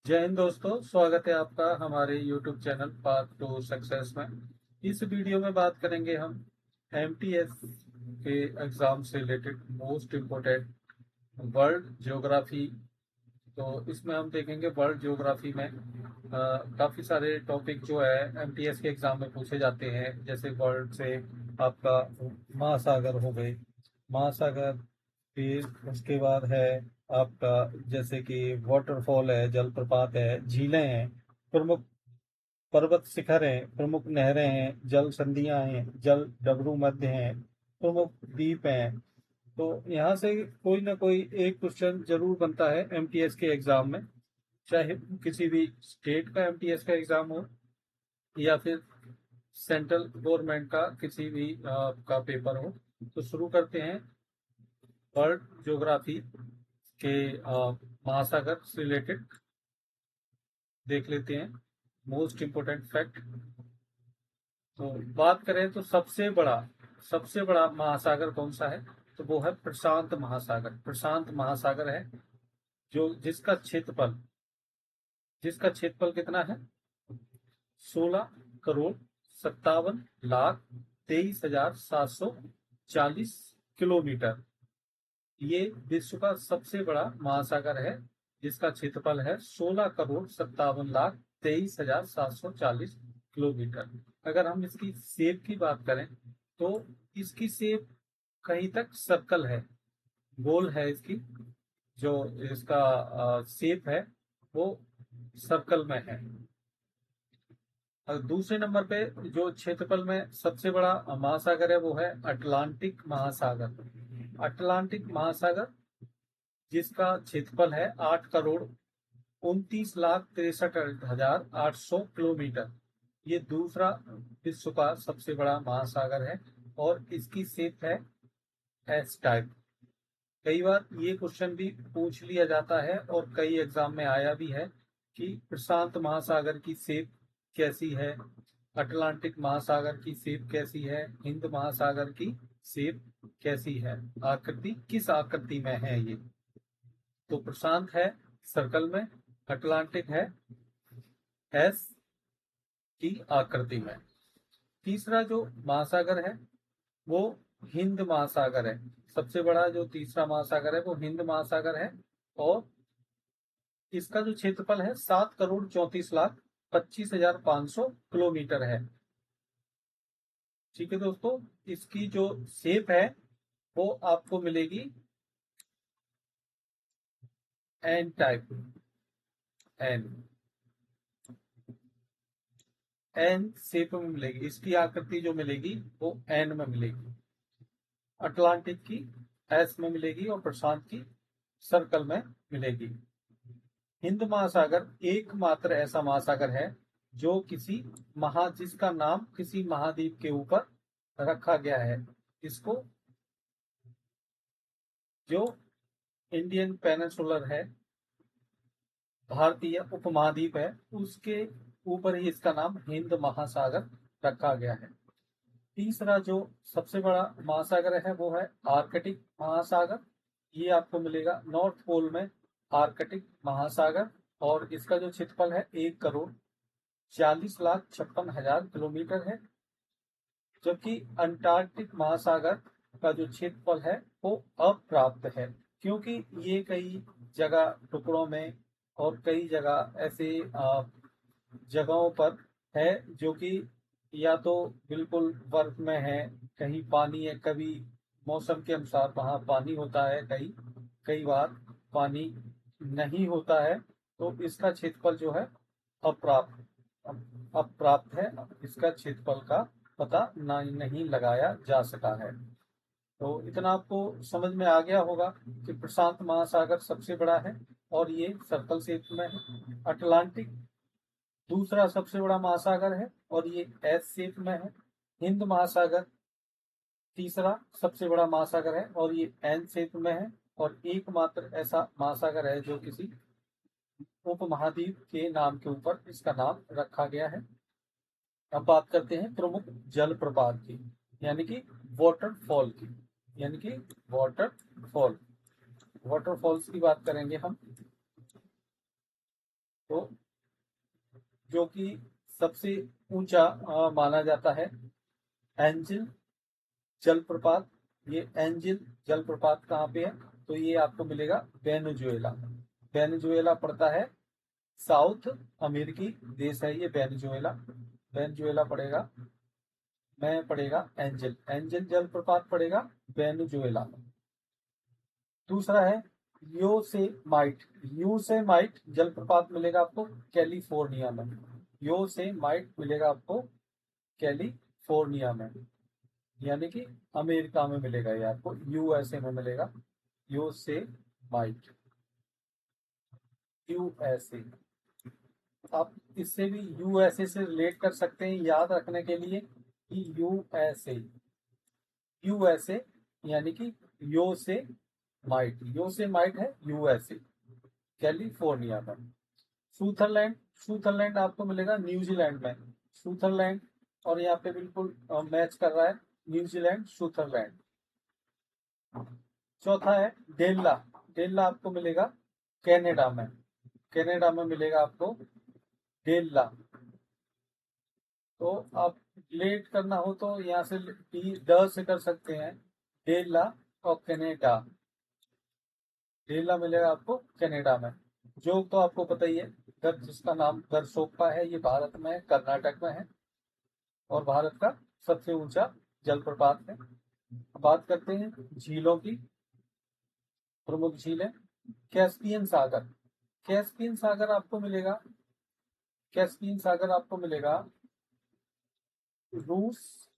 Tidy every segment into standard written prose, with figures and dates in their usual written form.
जय हिंद दोस्तों, स्वागत है आपका हमारे YouTube channel path to success में। इस वीडियो में बात करेंगे हम एमटीएस के एग्जाम से related most important world geography. तो इसमें हम देखेंगे वर्ल्ड ज्योग्राफी में काफ़ी सारे टॉपिक जो है एमटीएस के एग्जाम में पूछे जाते हैं। जैसे वर्ल्ड से आपका महासागर हो गए, महासागर, फिर उसके बाद है आपका जैसे कि वाटरफॉल है, जलप्रपात है, झीलें हैं, प्रमुख पर्वत शिखर हैं, प्रमुख नहरें हैं, जल संधियां हैं, जल डबरू मध्य हैं, प्रमुख द्वीप हैं। तो यहाँ से कोई ना कोई एक क्वेश्चन जरूर बनता है एमटीएस के एग्जाम में, चाहे किसी भी स्टेट का एमटीएस का एग्जाम हो या फिर सेंट्रल गवर्नमेंट का किसी भी का पेपर हो। तो शुरू करते हैं वर्ल्ड ज्योग्राफी के महासागर से रिलेटेड देख लेते हैं मोस्ट इम्पोर्टेंट फैक्ट। तो बात करें तो सबसे बड़ा महासागर कौन सा है, तो वो है प्रशांत महासागर। प्रशांत महासागर है जो जिसका क्षेत्रफल कितना है, 16 करोड़ 57 लाख 23,740 किलोमीटर। ये विश्व का सबसे बड़ा महासागर है जिसका क्षेत्रफल है 16 करोड़ 57 लाख 23,740 किलोमीटर। अगर हम इसकी शेप की बात करें तो इसकी शेप कहीं तक सर्कल है, गोल है। इसकी जो इसका शेप है वो सर्कल में है। और दूसरे नंबर पे जो क्षेत्रफल में सबसे बड़ा महासागर है वो है अटलांटिक महासागर। अटलांटिक महासागर जिसका क्षेत्रफल है 8 करोड़ 29 लाख 63,800 किलोमीटर। ये दूसरा विश्व का सबसे बड़ा महासागर है और इसकी शेप है एस टाइप। कई बार ये क्वेश्चन भी पूछ लिया जाता है और कई एग्जाम में आया भी है कि प्रशांत महासागर की शेप कैसी है, अटलांटिक महासागर की शेप कैसी है, हिंद महासागर की शेप कैसी है, आकृति किस आकृति में है ये। तो प्रशांत है सर्कल में, अटलांटिक है एस की आकृति में। तीसरा जो महासागर है वो हिंद महासागर है। सबसे बड़ा जो तीसरा महासागर है वो हिंद महासागर है और इसका जो क्षेत्रफल है 7 करोड़ 34 लाख 25,500 किलोमीटर है। ठीक है दोस्तों, इसकी जो शेप है वो आपको मिलेगी n type. N n shape में मिलेगी, इसकी आकृति जो मिलेगी वो एन में मिलेगी। अटलांटिक की एस में मिलेगी और प्रशांत की सर्कल में मिलेगी। हिंद महासागर एकमात्र ऐसा महासागर है जो जिसका नाम किसी महाद्वीप के ऊपर रखा गया है। इसको जो इंडियन पेनिनसुलर है, भारतीय उपमहाद्वीप है, उसके ऊपर ही इसका नाम हिंद महासागर रखा गया है। तीसरा जो सबसे बड़ा महासागर है वो है आर्कटिक महासागर। ये आपको मिलेगा नॉर्थ पोल में, आर्कटिक महासागर। और इसका जो क्षेत्रफल है 1 करोड़ 40 लाख 56 हजार किलोमीटर है। जबकि अंटार्कटिक महासागर का जो क्षेत्रफल है वो अप्राप्त है, क्योंकि ये कई जगह टुकड़ों में और कई जगह ऐसे जगहों पर है जो कि या तो बिल्कुल बर्फ में है, कहीं पानी है, कभी मौसम के अनुसार वहां पानी होता है, कहीं कई बार पानी नहीं होता है। तो इसका क्षेत्रफल जो है अप्राप्त अप्राप्त है। इसका क्षेत्रफल का पता नहीं लगाया जा सका है। तो इतना आपको समझ में आ गया होगा कि प्रशांत महासागर सबसे बड़ा है और ये सर्कल शेप में है। अटलांटिक दूसरा सबसे बड़ा महासागर है और ये एस शेप में है। हिंद महासागर तीसरा सबसे बड़ा महासागर है और ये एन शेप में है। और एकमात्र ऐसा महासागर है जो किसी उपमहाद्वीप के नाम के ऊपर इसका नाम रखा गया है। अब बात करते हैं प्रमुख जलप्रपात की, यानी कि वाटरफॉल की। यानी कि वाटरफॉल वाटरफॉल्स की बात करेंगे हम। तो जो कि सबसे ऊंचा माना जाता है एंजिल जलप्रपात। ये एंजिल जलप्रपात कहाँ पे है? तो ये आपको मिलेगा वेनेजुएला। वेनेजुएला पड़ता है, साउथ अमेरिकी देश है ये वेनेजुएला। वेनेजुएला पड़ेगा, में पड़ेगा एंजिल, एंजिल जलप्रपात पड़ेगा वेनेजुएला। दूसरा है योसेमाइट। योसेमाइट जलप्रपात मिलेगा आपको कैलिफोर्निया में। योसेमाइट मिलेगा आपको कैलिफोर्निया में, यानी कि अमेरिका में मिलेगा। ये आपको यूएसए में मिलेगा, योसेमाइट, यूएसए। आप इससे भी यूएसए से रिलेट कर सकते हैं याद रखने के लिए कि यूएसए, यूएसए यानी कि योसेमाइट, योसेमाइट है यूएसए, कैलिफोर्निया में। सूथरलैंड, सूथरलैंड आपको मिलेगा न्यूजीलैंड में। सूथरलैंड, और यहाँ पे बिल्कुल मैच कर रहा है न्यूजीलैंड, सूथरलैंड। चौथा है डेल्ला। डेल्ला आपको मिलेगा कनाडा में, कनाडा में मिलेगा आपको डेल्ला। तो आप रिलेट करना हो तो यहाँ से ड से कर सकते हैं, डेल्ला और कनाडा। डेल्ला मिलेगा आपको कनाडा में। जो तो आपको पता ही है, जिसका नाम गरसोप्पा है, ये भारत में है, कर्नाटक में है, और भारत का सबसे ऊंचा जलप्रपात है। बात करते हैं झीलों की। प्रमुख झील है कैस्पियन सागर। कैस्पियन सागर आपको मिलेगा, कैस्पियन सागर आपको मिलेगा रूस,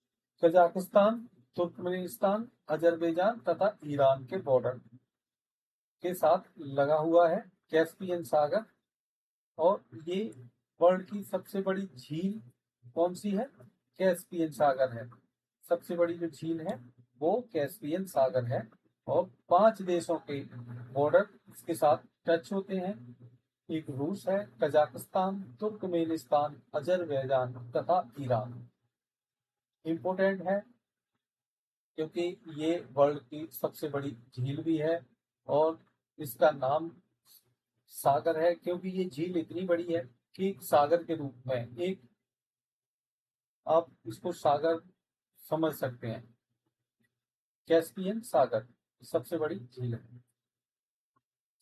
कजाकिस्तान, तुर्कमेनिस्तान, अजरबैजान तथा ईरान के बॉर्डर के साथ लगा हुआ है कैस्पियन सागर। और ये वर्ल्ड की सबसे बड़ी झील कौन सी है? कैस्पियन सागर है। सबसे बड़ी जो झील है वो कैस्पियन सागर है। और 5 देशों के बॉर्डर इसके साथ टच होते हैं। एक रूस है, कजाकिस्तान, तुर्कमेनिस्तान, अजरबैजान तथा ईरान। इम्पोर्टेंट है क्योंकि ये वर्ल्ड की सबसे बड़ी झील भी है, और इसका नाम सागर है क्योंकि ये झील इतनी बड़ी है कि सागर के रूप में एक, आप इसको सागर समझ सकते हैं। कैस्पियन सागर सबसे बड़ी झील है।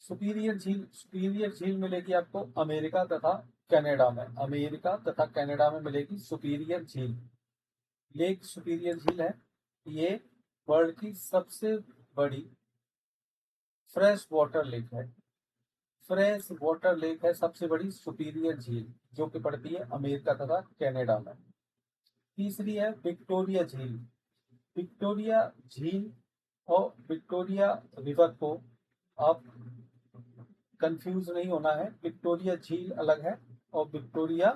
सुपीरियर झील, सुपीरियर झील मिलेगी आपको अमेरिका तथा कनाडा में। अमेरिका तथा कनाडा में मिलेगी सुपीरियर झील। लेक सुपीरियर झील है, ये वर्ल्ड की सबसे बड़ी फ्रेश वाटर लेक है। फ्रेश वाटर लेक है सबसे बड़ी सुपीरियर झील, जो कि पड़ती है अमेरिका तथा कनाडा में। तीसरी है विक्टोरिया झील। विक्टोरिया झील और विक्टोरिया रिवर को आप कंफ्यूज नहीं होना है। विक्टोरिया झील अलग है और विक्टोरिया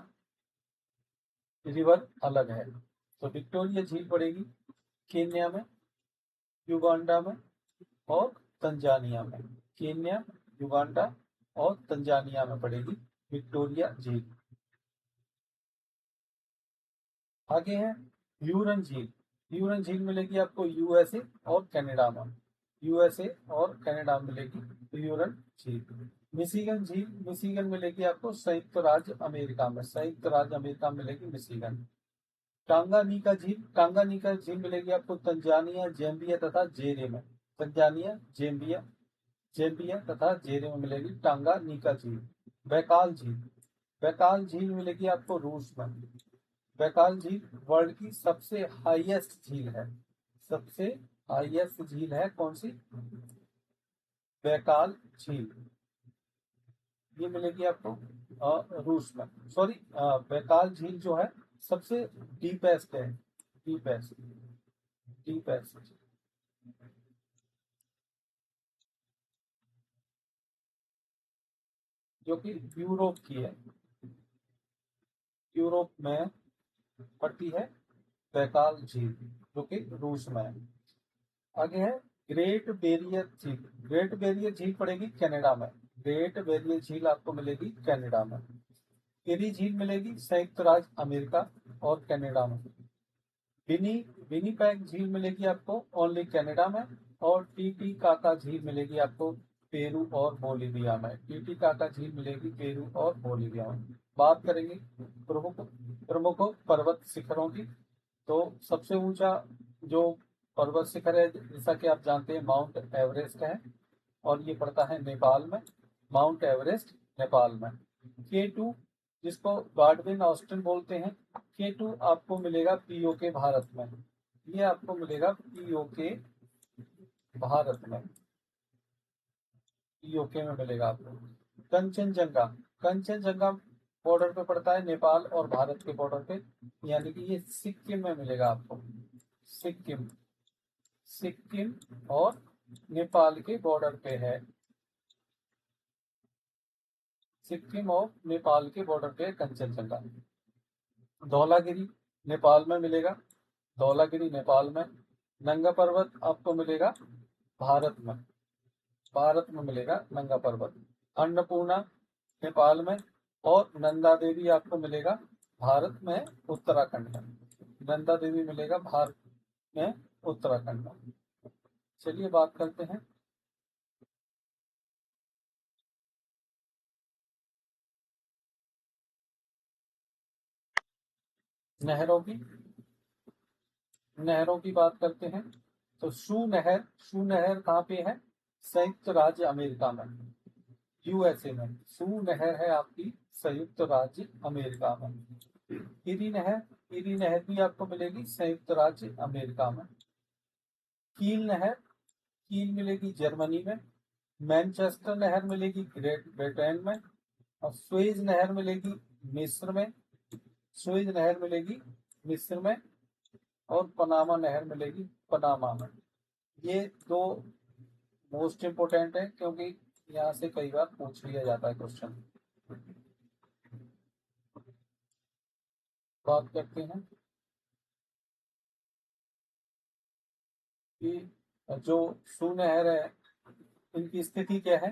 रिवर अलग है। तो विक्टोरिया झील पड़ेगी केन्या में, युगांडा में और तंजानिया में। केन्या, युगांडा और तंजानिया में पड़ेगी विक्टोरिया झील। आगे है ह्यूरन झील। ह्यूरन झील मिलेगी आपको यूएसए और कनाडा में। यूएसए और कनाडा में मिलेगी ह्यूरन झील। मिशिगन झील, मिशिगन मिलेगी आपको संयुक्त राज्य अमेरिका में। संयुक्त राज्य अमेरिका में मिलेगी मिशिगन। टांगानिका झील, टांगानिका झील मिलेगी आपको तंजानिया, जेम्बिया तथा जेरे में। तंजानिया, जेम्बिया, जेम्बिया तथा जेरे में मिलेगी टांगानिका झील। बैकाल झील, बैकाल झील मिलेगी आपको रूस में। बैकाल झील वर्ल्ड की सबसे हाईएस्ट झील है। सबसे हाईएस्ट झील है कौन सी? बैकाल झील। ये मिलेगी आपको रूस में। सॉरी, बैकाल झील जो है सबसे डीपेस्ट है, डीपेस्ट, डीपेस्ट, जो कि यूरोप की है। यूरोप में पड़ती है बैकाल झील, जो कि रूस में है। आगे है ग्रेट बैरियर झील। ग्रेट बैरियर झील पड़ेगी कनाडा में। ग्रेट बैरियर झील आपको मिलेगी कनाडा में। एरी झील मिलेगी संयुक्त राज्य अमेरिका और कनाडा में। विनी, विनीपेग झील मिलेगी आपको ओनली कनाडा में। और टीटीकाका झील मिलेगी आपको पेरू और बोलीविया में। टीटीकाका झील मिलेगी पेरू और बोलीविया में। बात करेंगे प्रमुख प्रमुख पर्वत शिखरों की। तो सबसे ऊंचा जो पर्वत शिखर है, जैसा कि आप जानते हैं, माउंट एवरेस्ट है, और ये पड़ता है नेपाल में। माउंट एवरेस्ट नेपाल में। K2, जिसको गार्डविन ऑस्टिन बोलते हैं, K2 आपको मिलेगा पीओके भारत में। ये आपको मिलेगा पीओके भारत में, पीओके में मिलेगा आपको। कंचनजंगा, कंचनजंगा बॉर्डर पे पड़ता है नेपाल और भारत के बॉर्डर पे, यानी कि ये सिक्किम में मिलेगा आपको। सिक्किम, सिक्किम और नेपाल के बॉर्डर पे है। सिक्किम और नेपाल के बॉर्डर पे कंचनजंगा। धौलागिरी नेपाल में मिलेगा, धौलागिरी नेपाल में। नंगा पर्वत आपको मिलेगा भारत में, भारत में मिलेगा नंगा पर्वत। अन्नपूर्णा नेपाल में, और नंदा देवी आपको मिलेगा भारत में, उत्तराखंड में। नंदा देवी मिलेगा भारत में, उत्तराखंड में। चलिए बात करते हैं नहरों की। नहरों की बात करते हैं तो शू नहर, शू नहर कहाँ पे है? संयुक्त राज्य अमेरिका में, यूएसए में। शू नहर है आपकी संयुक्त राज्य अमेरिका में। इरी नहर, इरी नहर भी आपको मिलेगी संयुक्त राज्य अमेरिका में। कील नहर, कील मिलेगी जर्मनी में। मैनचेस्टर नहर मिलेगी ग्रेट ब्रिटेन में। और स्वेज नहर मिलेगी मिस्र में, स्वेज नहर मिलेगी मिस्र में। और पनामा नहर मिलेगी पनामा में। ये दो मोस्ट इंपोर्टेंट है, क्योंकि यहाँ से कई बार पूछ लिया जाता है क्वेश्चन। बात करते हैं कि जो सू नहर है, इनकी स्थिति क्या है।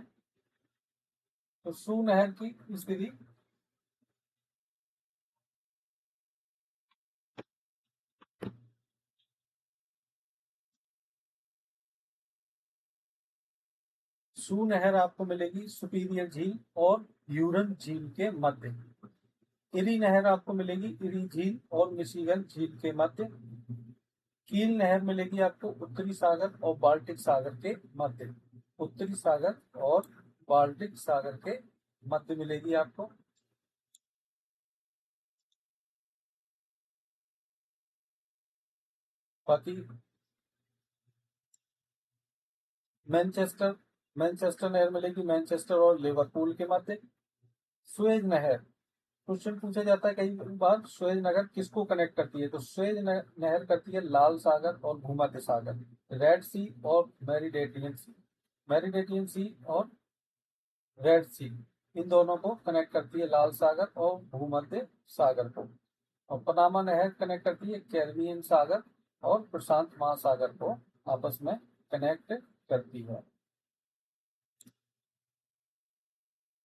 तो सू नहर की स्थिति, सू नहर आपको मिलेगी सुपीरियर झील और यूरन झील के मध्य। इरी नहर आपको मिलेगी इरी झील और मिशिगन झील के मध्य। कील नहर मिलेगी आपको उत्तरी सागर और बाल्टिक सागर के मध्य, उत्तरी सागर और बाल्टिक सागर के मध्य मिलेगी आपको। बाकी मैनचेस्टर, मैनचेस्टर नहर मिलेगी मैनचेस्टर और लिवरपूल के मध्य। सुएज नहर, क्वेश्चन पूछा जाता है कई बार, सुएज नहर किसको कनेक्ट करती है? तो सुएज नहर करती है लाल सागर और भूमध्य सागर, रेड सी और मेडिटेरियन सी, मेडिटेरियन सी और रेड सी, इन दोनों को कनेक्ट करती है, लाल सागर और भूमध्य सागर को। और पनामा नहर कनेक्ट करती है कैरिबियन सागर और प्रशांत महासागर को, आपस में कनेक्ट करती है।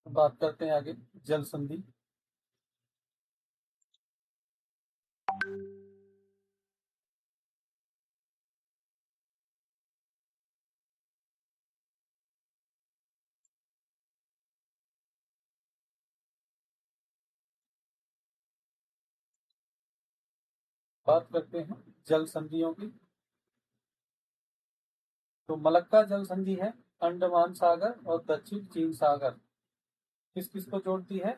बात करते हैं आगे जल संधि। बात करते हैं जल संधियों की। तो मलक्का जल संधि है अंडमान सागर और दक्षिण चीन सागर, किस किस को जोड़ती है?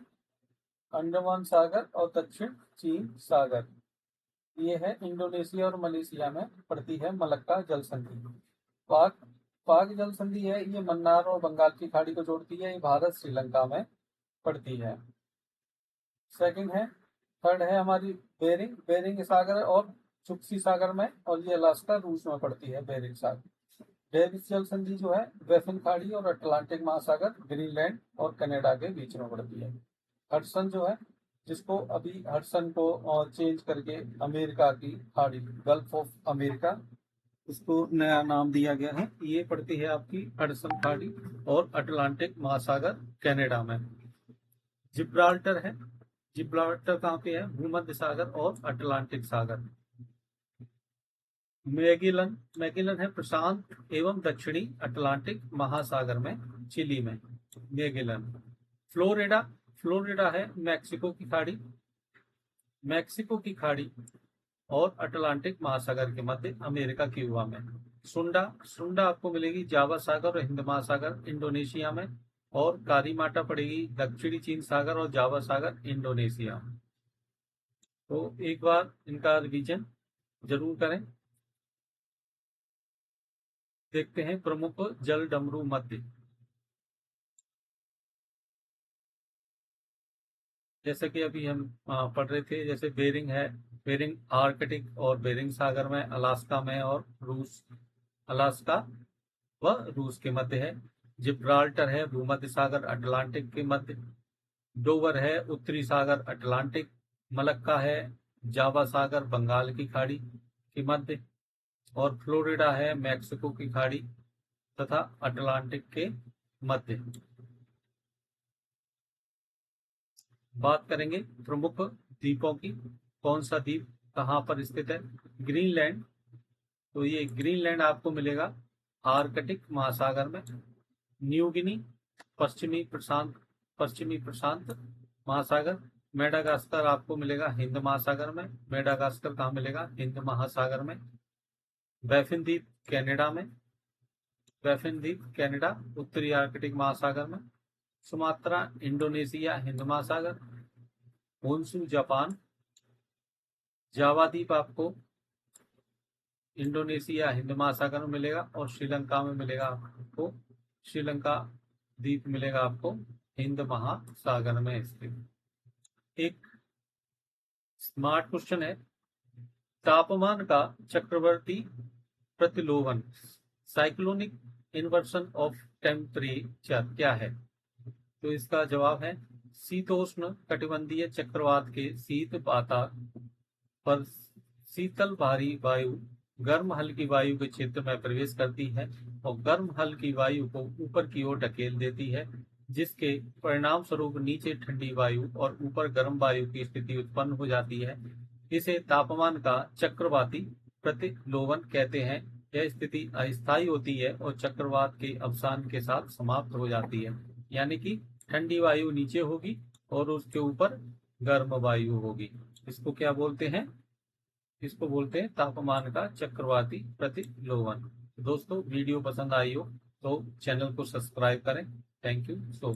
अंडमान सागर और दक्षिण चीन सागर। ये है इंडोनेशिया और मलेशिया में पड़ती है मलक्का जल संधि। पाक, पाक जल संधि है, ये मन्नार और बंगाल की खाड़ी को जोड़ती है, ये भारत श्रीलंका में पड़ती है। सेकंड है, थर्ड है हमारी बेरिंग, बेरिंग सागर और चुक्सी सागर में, और ये अलास्का रूस में पड़ती है बेरिंग सागर। डेविस जल संधि जो है बैफिन खाड़ी और अटलांटिक महासागर, ग्रीनलैंड और कनाडा के बीच में पड़ती है। हडसन जो है, जिसको अभी हडसन को चेंज करके अमेरिका की खाड़ी, गल्फ ऑफ अमेरिका, इसको नया नाम दिया गया है, ये पड़ती है आपकी हडसन खाड़ी और अटलांटिक महासागर कनाडा में। जिब्राल्टर है, जिब्राल्टर कहाँ पे है? भूमध्य सागर और अटलांटिक सागर। मैगिलन, मैगिलन है प्रशांत एवं दक्षिणी अटलांटिक महासागर में, चिली में मैगिलन। फ्लोरिडा, फ्लोरिडा है मैक्सिको की खाड़ी, मैक्सिको की खाड़ी और अटलांटिक महासागर के मध्य अमेरिका की युवा में। सुंडा, सुंडा आपको मिलेगी जावा सागर और हिंद महासागर इंडोनेशिया में, और कारीमाटा पड़ेगी दक्षिणी चीन सागर और जावा सागर इंडोनेशिया। तो एक बार इनका रिवीजन जरूर करें। देखते हैं प्रमुख जल डमरू मध्य। जैसे कि अभी हम पढ़ रहे थे, जैसे बेरिंग है, बेरिंग आर्कटिक और बेरिंग सागर में, अलास्का में और रूस, अलास्का व रूस के मध्य है। जिब्राल्टर है भूमध्य सागर अटलांटिक के मध्य। डोवर है उत्तरी सागर अटलांटिक। मलक्का है जावा सागर बंगाल की खाड़ी के मध्य। और फ्लोरिडा है मैक्सिको की खाड़ी तथा अटलांटिक के मध्य। बात करेंगे प्रमुख द्वीपों की। कौन सा द्वीप कहाँ पर स्थित है? ग्रीनलैंड। तो ये ग्रीनलैंड आपको मिलेगा आर्कटिक महासागर में। न्यू गिनी पश्चिमी प्रशांत महासागर। मेडागास्कर आपको मिलेगा हिंद महासागर में। मेडागास्कर कहाँ मिलेगा? हिंद महासागर में। बैफिन द्वीप कनाडा में, बैफिन द्वीप कनाडा उत्तरी आर्कटिक महासागर में। सुमात्रा इंडोनेशिया हिंद महासागर। Honshu Japan. जावा द्वीप आपको इंडोनेशिया हिंद महासागर में मिलेगा, और श्रीलंका में मिलेगा आपको, श्रीलंका द्वीप मिलेगा आपको हिंद महासागर में स्थित। एक स्मार्ट क्वेश्चन है, तापमान का चक्रवर्ती प्रतिलोमन साइक्लोनिक इन्वर्सन ऑफ टेम्परेचर क्या है? तो इसका जवाब है शीतोष्ण कटिबंधीय चक्रवात के शीत पाता पर शीतल भारी वायु गर्म हल्की वायु के क्षेत्र में प्रवेश करती है और गर्म हल्की वायु को ऊपर की ओर ढकेल देती है, जिसके परिणाम स्वरूप नीचे ठंडी वायु और ऊपर गर्म वायु की स्थिति उत्पन्न हो जाती है। इसे तापमान का चक्रवाती प्रतिलोमन कहते हैं। यह स्थिति अस्थायी होती है और चक्रवात के अवसान के साथ समाप्त हो जाती है। यानी कि ठंडी वायु नीचे होगी और उसके ऊपर गर्म वायु होगी। इसको क्या बोलते हैं? इसको बोलते हैं तापमान का चक्रवाती प्रतिलोमन। दोस्तों वीडियो पसंद आई हो तो चैनल को सब्सक्राइब करें। Thank you so much.